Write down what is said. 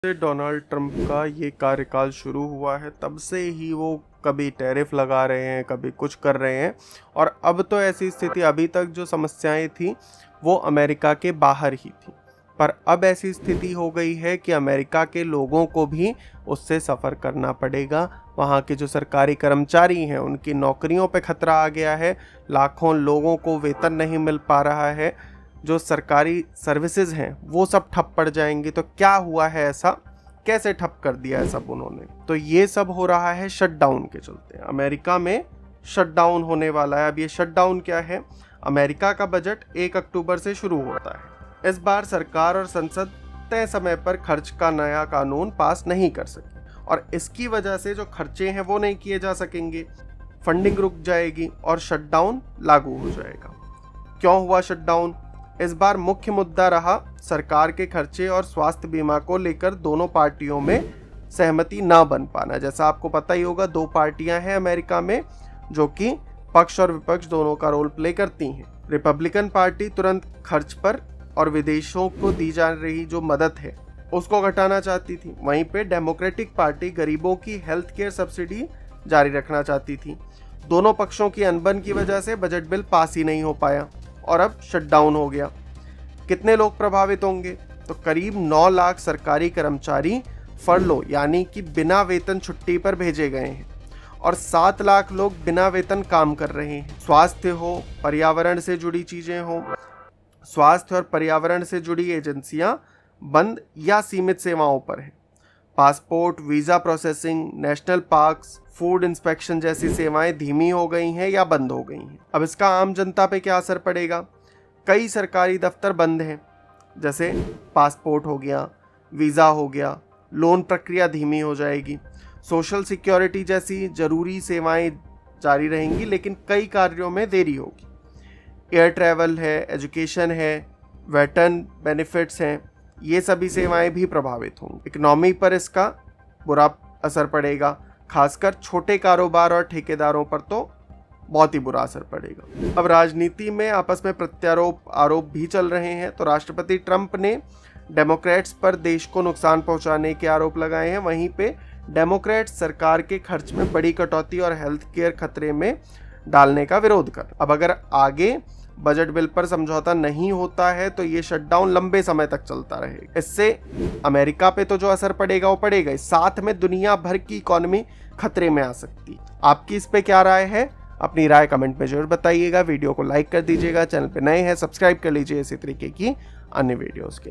से Donald Trump का ये कार्यकाल शुरू हुआ है तब से ही वो कभी टैरिफ लगा रहे हैं, कभी कुछ कर रहे हैं। और अब तो ऐसी स्थिति, अभी तक जो समस्याएं थी वो अमेरिका के बाहर ही थी, पर अब ऐसी स्थिति हो गई है कि अमेरिका के लोगों को भी उससे सफ़र करना पड़ेगा। वहाँ के जो सरकारी कर्मचारी हैं उनकी नौकरियों पे खतरा आ गया है, लाखों लोगों को वेतन नहीं मिल पा रहा है, जो सरकारी सर्विसेज हैं वो सब ठप पड़ जाएंगी। तो क्या हुआ है ऐसा, कैसे ठप कर दिया है सब उन्होंने? तो ये सब हो रहा है शटडाउन के चलते। अमेरिका में शटडाउन होने वाला है। अब ये शटडाउन क्या है? अमेरिका का बजट 1 अक्टूबर से शुरू होता है। इस बार सरकार और संसद तय समय पर खर्च का नया कानून पास नहीं कर सकी और इसकी वजह से जो खर्चे हैं वो नहीं किए जा सकेंगे, फंडिंग रुक जाएगी और शटडाउन लागू हो जाएगा। क्यों हुआ शटडाउन? इस बार मुख्य मुद्दा रहा सरकार के खर्चे और स्वास्थ्य बीमा को लेकर दोनों पार्टियों में सहमति ना बन पाना। जैसा आपको पता ही होगा, 2 पार्टियां हैं अमेरिका में जो कि पक्ष और विपक्ष दोनों का रोल प्ले करती हैं। रिपब्लिकन पार्टी तुरंत खर्च पर और विदेशों को दी जा रही जो मदद है उसको घटाना चाहती थी। वहीं पे डेमोक्रेटिक पार्टी गरीबों की हेल्थ केयर सब्सिडी जारी रखना चाहती थी। दोनों पक्षों की अनबन की वजह से बजट बिल पास ही नहीं हो पाया और अब शटडाउन हो गया। कितने लोग प्रभावित होंगे? तो करीब 9 लाख सरकारी कर्मचारी फरलो यानी कि बिना वेतन छुट्टी पर भेजे गए हैं और 7 लाख लोग बिना वेतन काम कर रहे हैं। स्वास्थ्य हो, पर्यावरण से जुड़ी चीजें हो, स्वास्थ्य और पर्यावरण से जुड़ी एजेंसियां बंद या सीमित सेवाओं पर हैं। Passport, visa processing, national parks, food inspection जैसी सेवाएं धीमी हो गई हैं या बंद हो गई हैं। अब इसका आम जनता पे क्या असर पड़ेगा? कई सरकारी दफ्तर बंद हैं, जैसे पासपोर्ट हो गया, वीज़ा हो गया, लोन प्रक्रिया धीमी हो जाएगी। सोशल सिक्योरिटी जैसी जरूरी सेवाएं जारी रहेंगी लेकिन कई कार्यों में देरी होगी। एयर ट्रैवल है, एजुकेशन है, वेटरन बेनिफिट्स हैं, ये सभी सेवाएं भी प्रभावित होंगी। इकोनॉमी पर इसका बुरा असर पड़ेगा, खासकर छोटे कारोबार और ठेकेदारों पर तो बहुत ही बुरा असर पड़ेगा। अब राजनीति में आपस में प्रत्यारोप आरोप भी चल रहे हैं। तो राष्ट्रपति ट्रंप ने डेमोक्रेट्स पर देश को नुकसान पहुंचाने के आरोप लगाए हैं। वहीं पे डेमोक्रेट्स सरकार के खर्च में बड़ी कटौती और हेल्थ केयर खतरे में डालने का विरोध कर। अब अगर आगे बजट बिल पर समझौता नहीं होता है तो ये शटडाउन लंबे समय तक चलता रहेगा। इससे अमेरिका पे तो जो असर पड़ेगा वो पड़ेगा, साथ में दुनिया भर की इकोनॉमी खतरे में आ सकती है। आपकी इस पे क्या राय है? अपनी राय कमेंट में जरूर बताइएगा। वीडियो को लाइक कर दीजिएगा, चैनल पे नए हैं सब्सक्राइब कर लीजिए इसी तरीके की अन्य वीडियोस के।